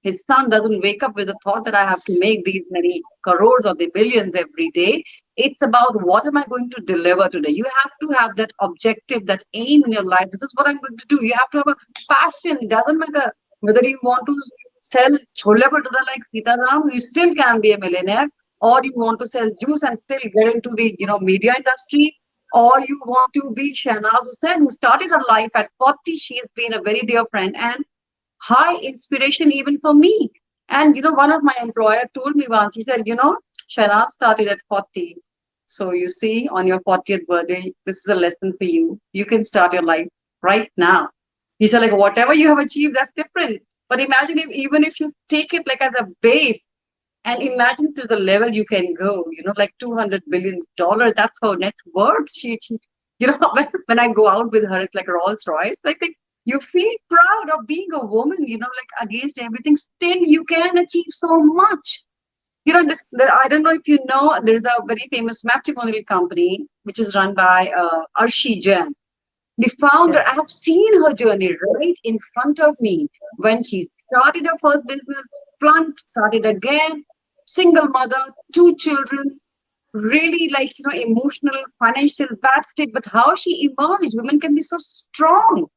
his son doesn't wake up with the thought that I have to make these many crores or the billions every day. It's about what am I going to deliver today? You have to have that objective, that aim in your life. This is what I'm going to do. You have to have a passion. It doesn't matter whether you want to sell chole bhatura like Sitaram, you still can be a millionaire. Or you want to sell juice and still get into the media industry, or you want to be Shahnaz Hussain, who started her life at 40. She has been a very dear friend and high inspiration even for me. And one of my employer told me once, he said, Shahnaz started at 40. So you see, on your 40th birthday, this is a lesson for you. You can start your life right now. He said, like, whatever you have achieved, that's different. But imagine even if you take it like as a base, and imagine to the level you can go, like $200 billion. That's her net worth. She when I go out with her, it's like Rolls Royce. Like, you feel proud of being a woman, like against everything. Still, you can achieve so much. I don't know if you know, there's a very famous matrimonial company which is run by Arshi Jain. The founder, Yeah. I have seen her journey right in front of me when she started her first business, flunked, started again, single mother, 2 children, really like, emotional, financial bad state, but how she emerged. Women can be so strong.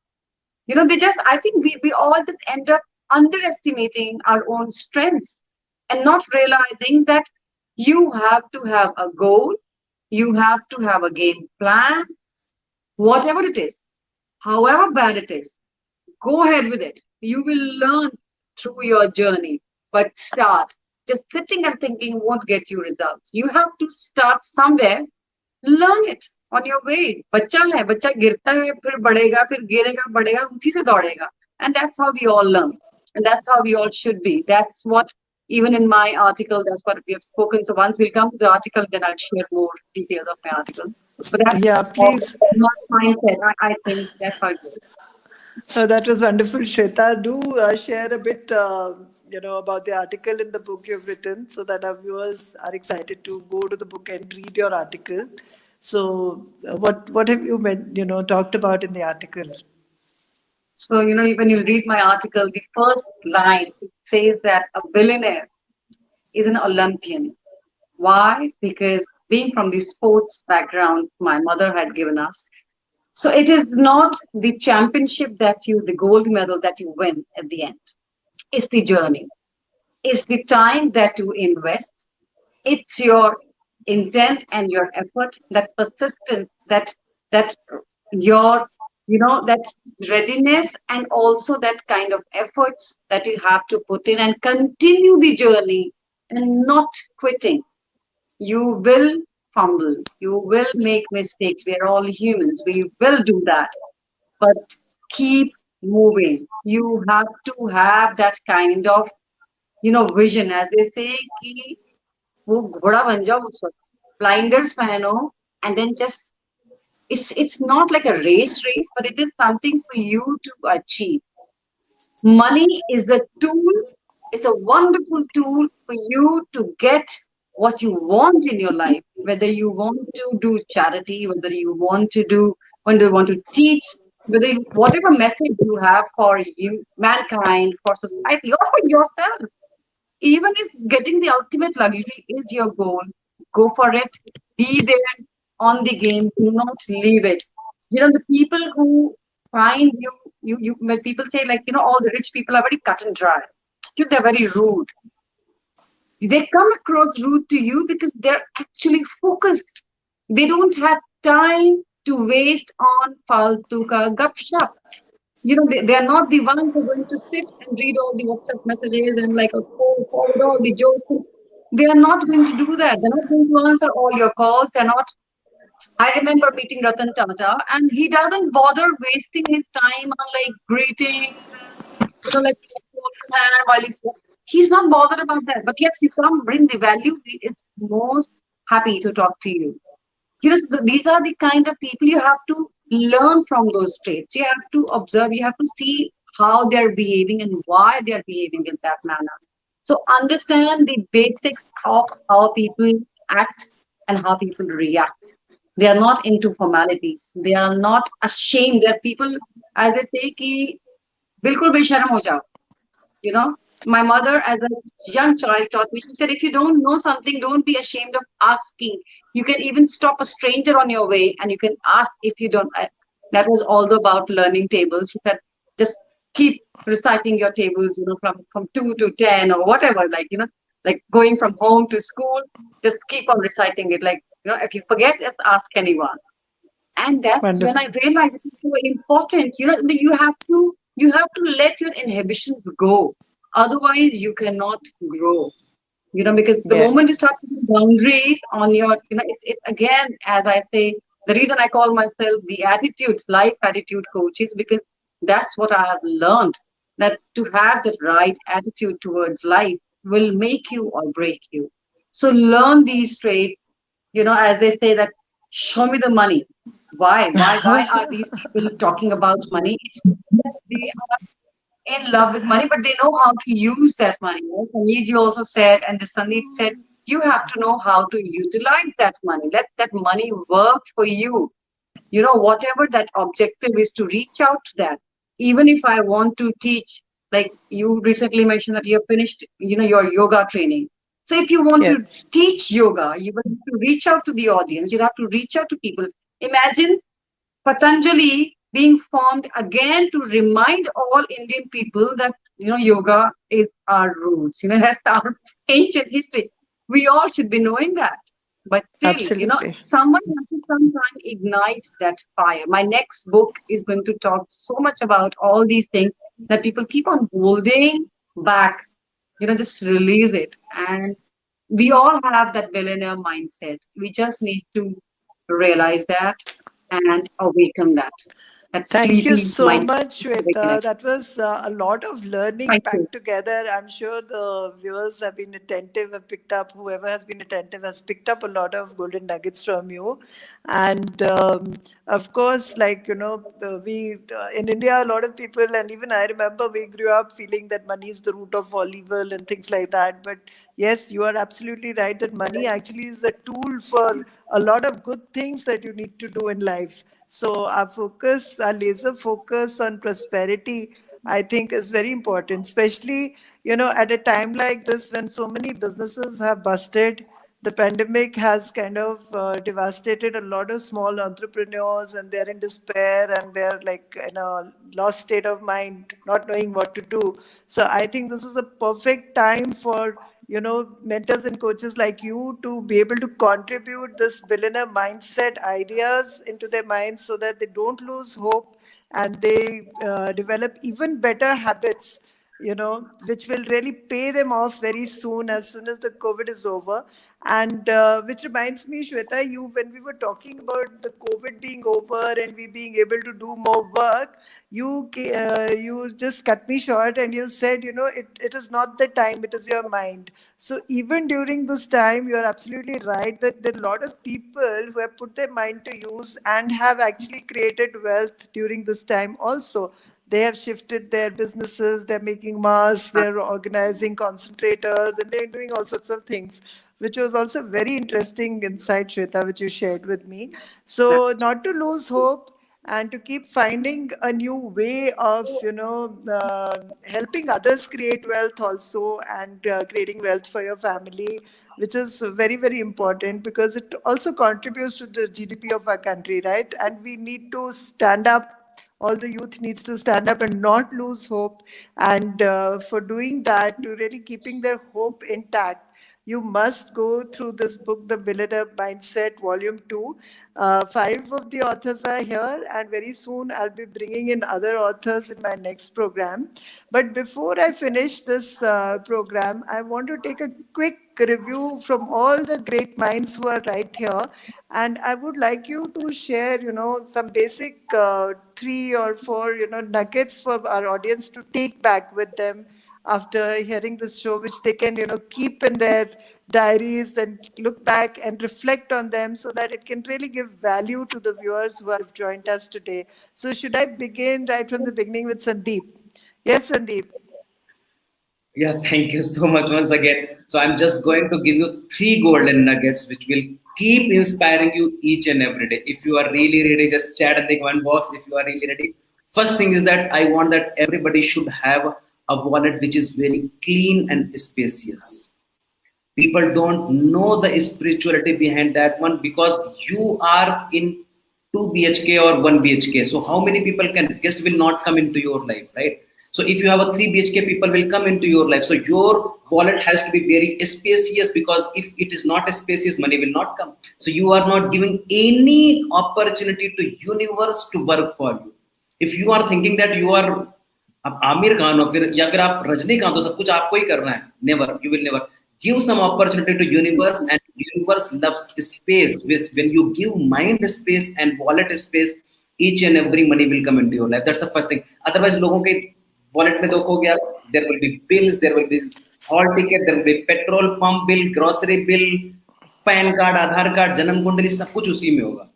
I think we all just end up underestimating our own strengths and not realizing that you have to have a goal, you have to have a game plan, whatever it is, however bad it is, go ahead with it. You will learn through your journey, but start. Just sitting and thinking won't get you results. You have to start somewhere, learn it on your way. बच्चा है, बच्चा गिरता है, फिर बढ़ेगा, फिर गिरेगा, बढ़ेगा, उसी से दौड़ेगा. And that's how we all learn. And that's how we all should be. That's what, even in my article, that's what we have spoken. So once we come to the article, then I'll share more details of my article. But that's Yeah, please. my mindset. I think that's how it goes. So that was wonderful, Shweta. Do share a bit, about the article in the book you've written, so that our viewers are excited to go to the book and read your article. So, what have you talked about in the article? So, when you read my article, the first line, it says that a billionaire is an Olympian. Why? Because being from the sports background my mother had given us, so it is not the championship the gold medal that you win at the end. It's the journey. It's the time that you invest. It's your intent and your effort, that persistence, that your that readiness, and also that kind of efforts that you have to put in and continue the journey and not quitting. You will fumble, you will make mistakes. We are all humans, we will do that, but keep moving. You have to have that kind of vision, as they say कि वो घोड़ा बन जाओ उस वक्त, blinders पहनो, and then just it's not like a race, but it is something for you to achieve. Money is a tool. It's a wonderful tool for you to get what you want in your life, whether you want to do charity, whether you want to teach, whatever message you have for you, mankind, for society, or for yourself. Even if getting the ultimate luxury is your goal, go for it. Be there on the game. Do not leave it. The people who find when people say, like, all the rich people are very cut and dry. They're very rude. They come across rude to you because they're actually focused. They don't have time to waste on faltu ka gupshup. They are not the ones who are going to sit and read all the WhatsApp messages and like forward all the jokes. They are not going to do that. They're not going to answer all your calls. They're not. I remember meeting Ratan Tata, and he doesn't bother wasting his time on like greeting, like while he's not bothered about that. But yes, you come bring the value. He is most happy to talk to you. These are the kind of people you have to learn from those traits. You have to observe, you have to see how they're behaving and why they're behaving in that manner. So understand the basics of how people act and how people react. They are not into formalities. They are not ashamed. They are people, as they say, ki bilkul besharam ho jao. My mother, as a young child, taught me, she said, if you don't know something, don't be ashamed of asking. You can even stop a stranger on your way and you can ask if you don't. That was all about learning tables. She said, just keep reciting your tables, from 2 to 10 or whatever, like going from home to school, just keep on reciting it. Like, if you forget, just ask anyone. And that's Wonderful. when I realized it is so important. You have to let your inhibitions go. Otherwise, you cannot grow. Because the Yeah. moment you start putting boundaries on your, it's again, as I say, the reason I call myself the life attitude coach is because that's what I have learned, that to have the right attitude towards life will make you or break you. So learn these traits, as they say that show me the money. Why are these people talking about money? It's that they in love with money, but they know how to use that money. Sanjeev also said, and the Sandeep said, you have to know how to utilize that money. Let that money work for you. Whatever that objective is, to reach out to that. Even if I want to teach, like you recently mentioned that you have finished, your yoga training. So if you want to Yes. teach yoga, you will have to reach out to the audience. You have to reach out to people. Imagine Patanjali being formed again to remind all Indian people that yoga is our roots. That's our ancient history. We all should be knowing that. But still, Absolutely. someone has to sometime ignite that fire. My next book is going to talk so much about all these things that people keep on holding back. Just release it. And we all have that billionaire mindset. We just need to realize that and awaken that Thank you sleepy so mindset. much, Awaken Shweta. it. That was a lot of learning Thank you. packed together. I'm sure the viewers have been attentive, have picked up, whoever has been attentive has picked up a lot of golden nuggets from you. And of course, in India, a lot of people, and even I remember we grew up feeling that money is the root of all evil and things like that. But yes, you are absolutely right that money actually is a tool for a lot of good things that you need to do in life. So our laser focus on prosperity, I think, is very important, especially, at a time like this when so many businesses have busted. The pandemic has kind of devastated a lot of small entrepreneurs, and they're in despair and they're like in a lost state of mind, not knowing what to do. So I think this is a perfect time for mentors and coaches like you to be able to contribute this billionaire mindset ideas into their minds so that they don't lose hope and they develop even better habits, which will really pay them off very soon as the COVID is over. And which reminds me, Shweta, when we were talking about the COVID being over and we being able to do more work, you just cut me short and you said, it is not the time, it is your mind. So even during this time, you're absolutely right that there are a lot of people who have put their mind to use and have actually created wealth during this time also. They have shifted their businesses, they're making masks, they're organizing concentrators, and they're doing all sorts of things, which was also very interesting insight, Shweta, which you shared with me. So That's not to lose hope and to keep finding a new way of, helping others create wealth also, and creating wealth for your family, which is very, very important because it also contributes to the GDP of our country, right? And we need to stand up, all the youth needs to stand up and not lose hope. And for doing that, to really keeping their hope intact, you must go through this book, The Billionaire Mindset, Volume 2. 5 of the authors are here, and very soon I'll be bringing in other authors in my next program. But before I finish this program, I want to take a quick review from all the great minds who are right here. And I would like you to share, some basic 3 or 4, nuggets for our audience to take back with them after hearing this show, which they can, keep in their diaries and look back and reflect on them so that it can really give value to the viewers who have joined us today. So should I begin right from the beginning with Sandeep? Yes, Sandeep. Yeah, thank you so much once again. So I'm just going to give you 3 golden nuggets which will keep inspiring you each and every day. If you are really ready, just chat in the comment box if you are really ready. First thing is that I want that everybody should have a wallet which is very clean and spacious. People don't know the spirituality behind that one because you are in 2 BHK or 1 BHK. So how many people can guest will not come into your life, right? So if you have a 3 BHK, people will come into your life. So your wallet has to be very spacious because if it is not spacious, money will not come. So you are not giving any opportunity to universe to work for you. If you are thinking that you are आप आमिर खान हो फिर या फिर आप रजनीकांत हो, सब कुछ आपको ही करना है. Never, you will never. Give some opportunity to universe, and universe loves space. When you give mind space and wallet space, each and every money will come into your life. That's the first thing. Otherwise, लोगों के wallet में देखोगे आप, there will be bills, there will be hall ticket, there will be petrol pump bill, grocery bill, pan card, Aadhaar card, जन्म कुंडली, सब कुछ उसी में होगा.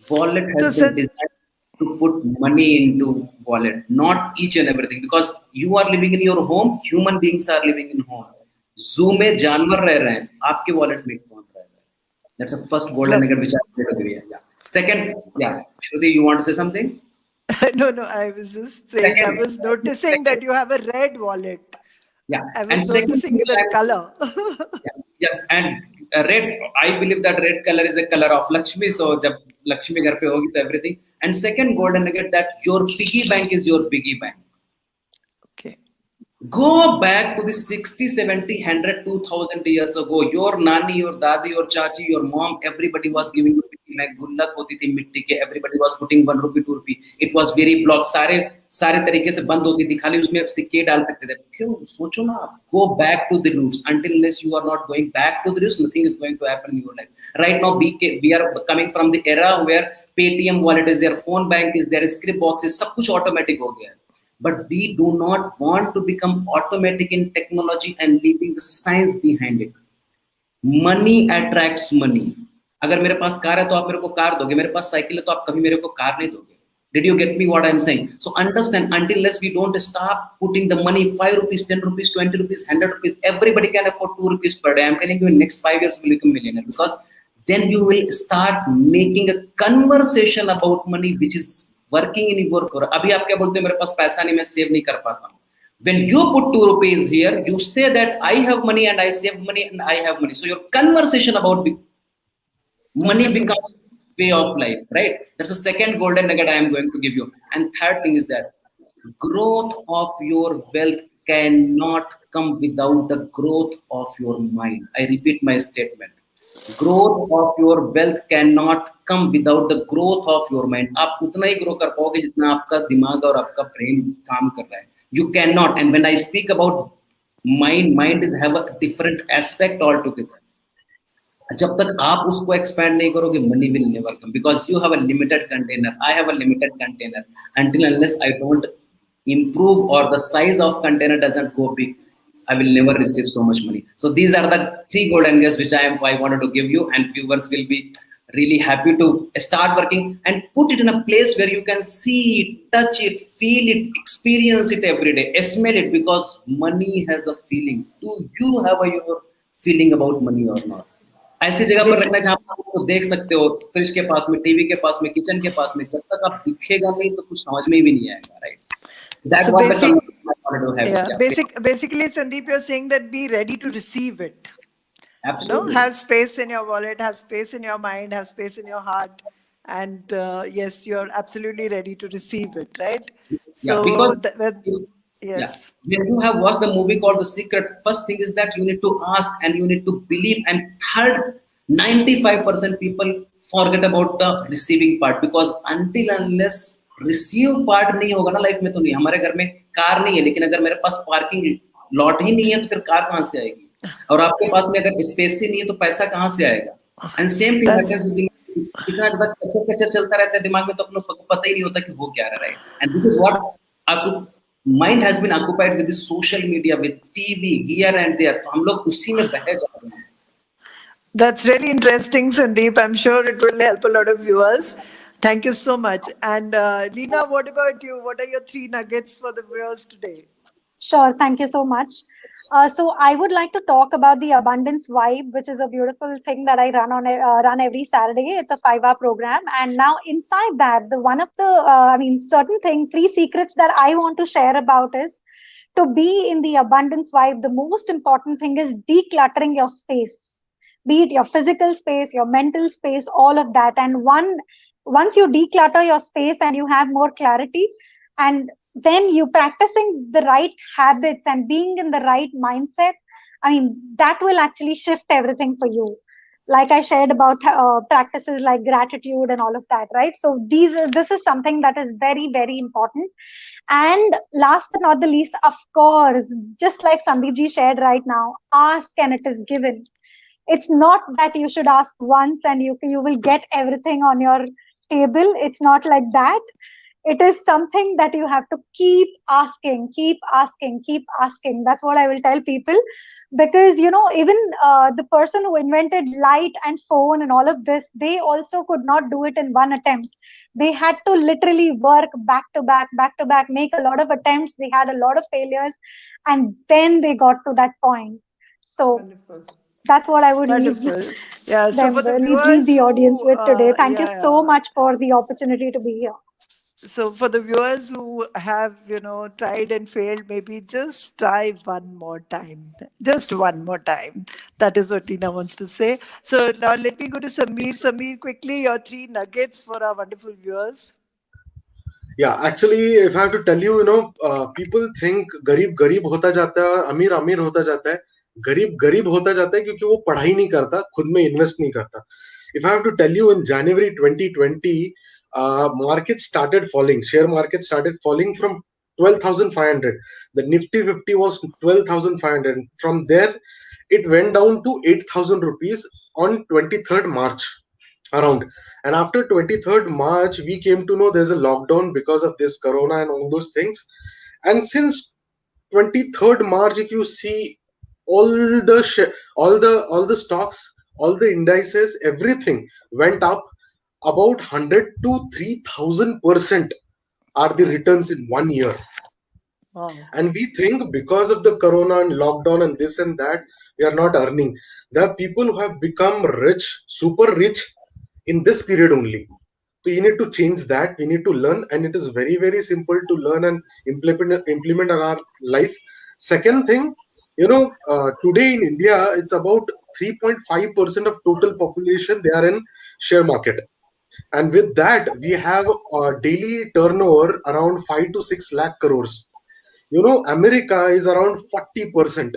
Wallet So, has sir, been designed to put money into wallet, not each and everything, because you are living in your home, human beings are living in home. Zoo में जानवर रह रहे हैं, आपके wallet में कौन रह रहा है? That's the first golden nugget which I would agree. Yeah. Second, yeah, Shruti, you want to say something? no, I was just saying, I was noticing that you have a red wallet. Yeah, I and was second noticing which the I- color. Yeah, yes, and red, I believe that red color is the color of Lakshmi. So, जब लक्ष्मी घर पे होगी तो everything. And second golden nugget, that your piggy bank is your piggy bank. Okay. Go back to the 60, 70, 100, 2000 years ago. Your nani, your dadi, your chachi, your mom, everybody was giving you piggy bank. गुल्लक होती थी मिट्टी के. Everybody was putting 1 rupee, 2 rupee. It was very blocked. सारे तरीके से बंद होती थी. खाली उसमें सिक्के डाल सकते थे. क्यों? सोचो ना. Go back to the roots. Until unless you are not going back to the roots, nothing is going to happen in your life. Right now, we are coming from the era where Paytm wallet is there, phone bank is there, script box is, सब कुछ automatic हो गया है. But we do not want to become automatic in technology and leaving the science behind it. Money attracts money. अगर मेरे पास car है तो आप मेरे को कार दोगे, मेरे पास साइकिल है तो आप कभी मेरे को कार नहीं दोगे. Did you get me what I'm saying? So understand, until unless we don't stop putting the money, 5 rupees, 10 rupees, 20 rupees, 100 rupees, everybody can afford 2 rupees per day. I'm telling you, in next 5 years you will become millionaire, because then you will start making a conversation about money which is working in your favor. अभी आप क्या बोलते हो, मेरे पास पैसा नहीं, मैं save नहीं कर पाता हूँ. When you put 2 rupees here, you say that I have money and I save money and I have money. So your conversation about money becomes way of life, right? That's the second golden nugget I am going to give you. And third thing is that growth of your wealth cannot come without the growth of your mind. I repeat my statement. Growth of your wealth cannot come without the growth of your mind. आप उतना ही grow कर पाओगे जितना आपका दिमाग और आपका brain काम कर रहा है. You cannot. And when I speak about mind is have a different aspect altogether. जब तक आप उसको expand नहीं करोगे, money will never come, because you have a limited container. I have a limited container. Until unless I don't improve or the size of container doesn't go big, I will never receive so much money. So these are the 3 golden nuggets which I wanted to give you, and viewers will be really happy to start working and put it in a place where you can see it, touch it, feel it, experience it every day, smell it, because money has a feeling. Do you have your feeling about money or not? ऐसी जगह पर रखना जहाँ आप उसको देख सकते हो, फ्रिज के पास में, टीवी के पास में, किचन के पास में. जब तक आप दिखेगा नहीं तो कुछ समझ में भी नहीं आएगा, right? That's So what the basic- conversation I wanted to have. Yeah, basically, Sandeep, you're saying that be ready to receive it. Absolutely. Have space in your wallet, have space in your mind, have space in your heart, and yes, you're absolutely ready to receive it, right? So because yes. Yeah. When you have watched the movie called The Secret, first thing is that you need to ask and you need to believe, and third, 95% people forget about the receiving part, because until unless receive part नहीं होगा ना life में तो नहीं. हमारे घर में car नहीं है, लेकिन अगर मेरे पास पार्किंग लॉट ही नहीं है तो फिर कार कहाँ से आएगी? और आपके पास में अगर स्पेस ही नहीं है तो पैसा कहाँ से आएगा? And same thing happens with कितना ज्यादा कचर चलता रहता है दिमाग में तो अपने पता ही नहीं होता कि वो क्या रहा है. And this is what mind has been occupied with the social media, with TV here and there. तो हम लोग उसी में बह जा रहे हैं. That's really interesting, Sandeep. I'm sure it will help a lot of viewers. Thank you so much. And Leena, what about you? What are your 3 nuggets for the viewers today? Sure, thank you so much. So I would like to talk about the Abundance Vibe, which is a beautiful thing that I run every Saturday. It's a 5-hour program, and now inside that, certain thing, 3 secrets that I want to share about is to be in the Abundance Vibe. The most important thing is decluttering your space, be it your physical space, your mental space, all of that. And once you declutter your space and you have more clarity, and then you practicing the right habits and being in the right mindset, that will actually shift everything for you. like I shared about practices like gratitude and all of that, right? So this is something that is very, very important. And last but not the least, of course, just like Sandeep ji shared right now, ask and it is given. It's not that you should ask once and you will get everything on your table. It's not like that. It is something that you have to keep asking, keep asking, keep asking. That's what I will tell people, because even the person who invented light and phone and all of this, they also could not do it in one attempt. They had to literally work back to back, make a lot of attempts. They had a lot of failures, and then they got to that point. So Wonderful. that's what I would leave Wonderful. Yeah. So them for the with, leave viewers the audience who, with today. Thank you yeah, so yeah. much for the opportunity to be here. So for the viewers who have, tried and failed, maybe just try one more time. Just one more time. That is what Tina wants to say. So now let me go to Sameer. Sameer, quickly, your 3 nuggets for our wonderful viewers. Yeah, actually, if I have to tell you, people think गरीब गरीब होता जाता है और अमीर अमीर होता जाता है. गरीब गरीब होता जाता है क्योंकि वो पढ़ाई नहीं करता, खुद में इन्वेस्ट नहीं करता. If I have to tell you, in January 2020, market started falling. Share market started falling from 12,500. The Nifty 50 was 12,500. From there, it went down to 8,000 rupees on 23rd March around. And after 23rd March, we came to know there's a lockdown because of this corona and all those things. And since 23rd March, if you see all all the stocks, all the indices, everything went up about 100 to 3,000% are the returns in 1 year. Wow. And we think because of the corona and lockdown and this and that, we are not earning. There are people who have become rich, super rich in this period only. So you need to change that. We need to learn, and it is very, very simple to learn and implement in our life. Second thing, today in India, it's about 3.5% of total population. They are in share market, and with that, we have a daily turnover around 5 to 6 lakh crores. America is around 40%.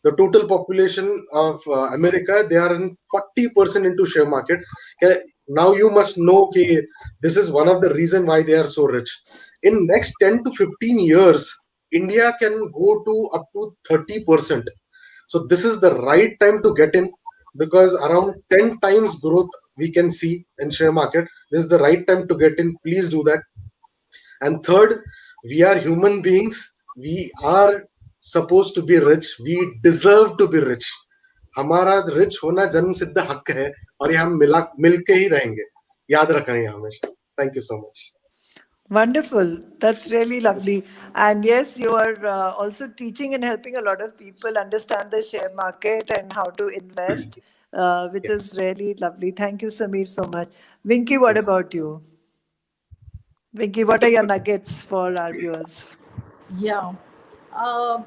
The total population of America, they are in 40% into share market. Okay, now you must know, okay, this is one of the reason why they are so rich. In next 10 to 15 years, India can go to up to 30%. So this is the right time to get in, because around 10 times growth we can see in share market. This is the right time to get in. Please do that. And third, we are human beings. We are supposed to be rich. We deserve to be rich. हमारा rich होना जन्म सिद्ध हक है, और ये हम मिल के ही रहेंगे. याद रखना ये हमेशा. Thank you so much. Wonderful. That's really lovely. And yes, you are also teaching and helping a lot of people understand the share market and how to invest, which is really lovely. Thank you, Sameer, so much. Vinky, what about you? Vinky, what are your nuggets for our viewers? Yeah. Uh,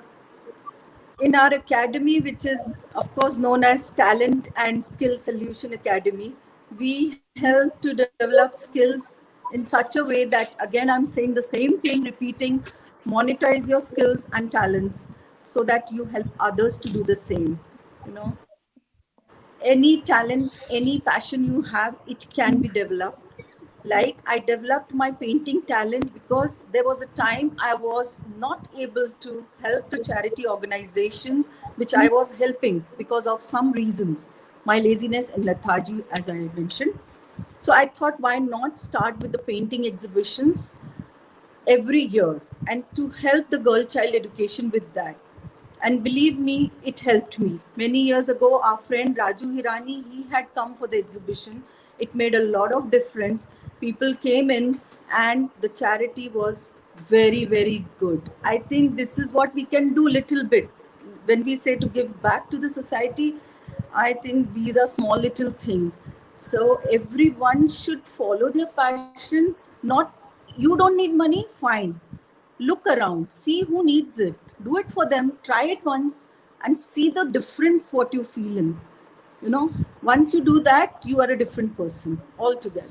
in our academy, which is of course known as Talent and Skill Solution Academy, we help to develop skills in such a way that, again, I'm saying the same thing, repeating, monetize your skills and talents so that you help others to do the same. Any talent, any passion you have, it can be developed. Like I developed my painting talent because there was a time I was not able to help the charity organizations which I was helping because of some reasons, my laziness and lethargy, as I mentioned. So I thought, why not start with the painting exhibitions every year and to help the girl child education with that. And believe me, it helped me. Many years ago, our friend Raju Hirani, he had come for the exhibition. It made a lot of difference. People came in and the charity was very, very good. I think this is what we can do little bit. When we say to give back to the society, I think these are small little things. So everyone should follow their passion. Not, you don't need money, fine. Look around, see who needs it, do it for them, try it once and see the difference what you feel in. Once you do that, you are a different person altogether.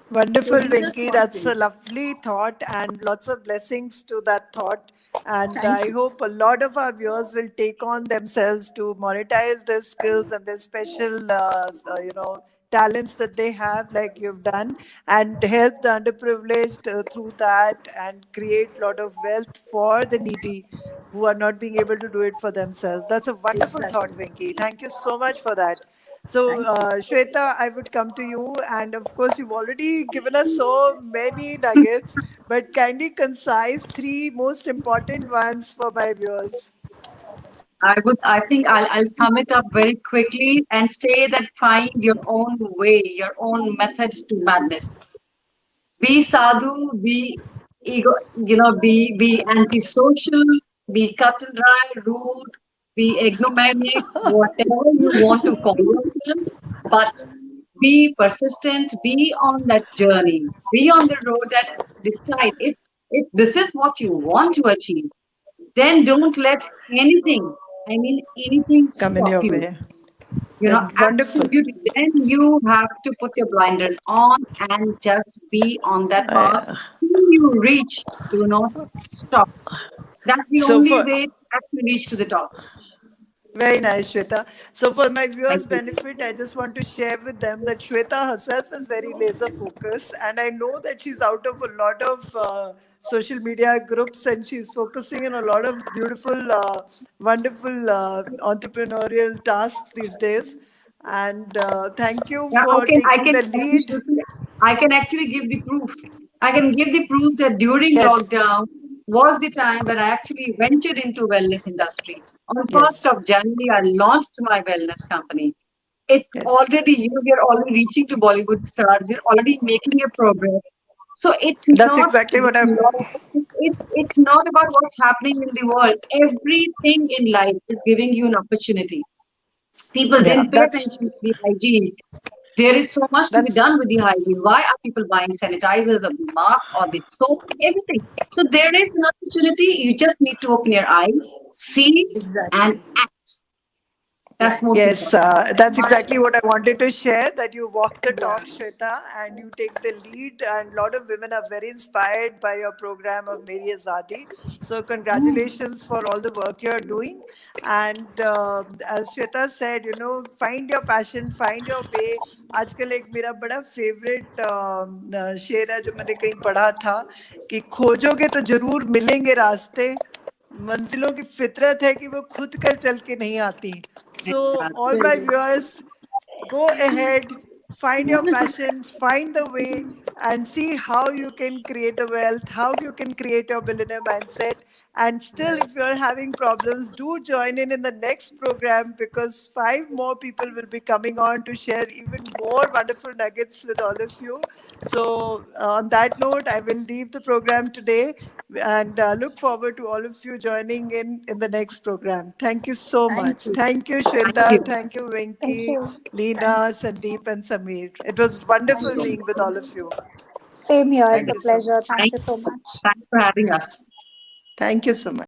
Wonderful, So these are Venki. small That's a things. lovely thought, and lots of blessings to that thought. And Thank I you. hope a lot of our viewers will take on themselves to monetize their skills and their special, talents that they have, like you've done, and help the underprivileged through that, and create a lot of wealth for the needy who are not being able to do it for themselves. That's a wonderful thought, Exactly. Venki. Thank you so much for that. So, Thank you. Shweta, I would come to you. And of course, you've already given us so many nuggets, but kindly concise three most important ones for my viewers. I think I'll sum it up very quickly and say that find your own way, your own method to madness. Be sadhu, be ego, be antisocial, be cut and dry, rude, be egnomaniac, whatever you want to call yourself, but be persistent, be on that journey, be on the road that decide if this is what you want to achieve, then don't let anything, I mean anything Come in stop your you. way. And wonderful. Absolutely. Then you have to put your blinders on and just be on that path. Uh, Till you reach, do not stop. That's the so, only for way to actually reach to the top. Very nice, Shweta. So, for my Thank viewers' you. benefit, I just want to share with them that Shweta herself is very laser focused, and I know that she's out of a lot of social media groups, and she's focusing on a lot of beautiful, wonderful entrepreneurial tasks these days. And thank you Yeah, for I taking can the actually, lead. Shruti, I can actually give the proof. I can give the proof that during Yes, lockdown was the time when I actually ventured into wellness industry. On yes, 1st of January, I launched my wellness company. It's yes. already, we're already reaching to Bollywood stars. We're already making a progress. So That's exactly what I'm. it's not about what's happening in the world. Everything in life is giving you an opportunity. People Yeah, didn't pay attention to the hygiene. There is so much to be that's done with the hygiene. Why are people buying sanitizers or the mask or the soap? Everything. So there is an opportunity. You just need to open your eyes, see, and Exactly. act. That's most Yes, important. that's exactly what I wanted to share. That you walk the talk, Shweta, and you take the lead. And a lot of women are very inspired by your program of Meri Azadi. So, congratulations for all the work you're doing. And as Shweta said, find your passion, find your way. आजकल एक मेरा बड़ा favourite शेर है जो मैंने कहीं पढ़ा था कि खोजोगे तो जरूर मिलेंगे रास्ते मंजिलों की फितरत है कि वो खुद कर चल के नहीं आती. So, all my Very. viewers, go ahead, find your passion, find the way, and see how you can create a wealth, how you can create your billionaire mindset. And still, if you're having problems, do join in the next program, because 5 more people will be coming on to share even more wonderful nuggets with all of you. So, on that note, I will leave the program today, and look forward to all of you joining in the next program. Thank you so Thank much. you. Thank you, Thank Shweta. you. Thank you, Thank Venki, you. Leena, Thank Sandeep, and Samir. It was thank wonderful you. being with all of you. Same here. It's Thank a you so pleasure. much. Thank Thank you so much. Thanks for having us. Thank you so much.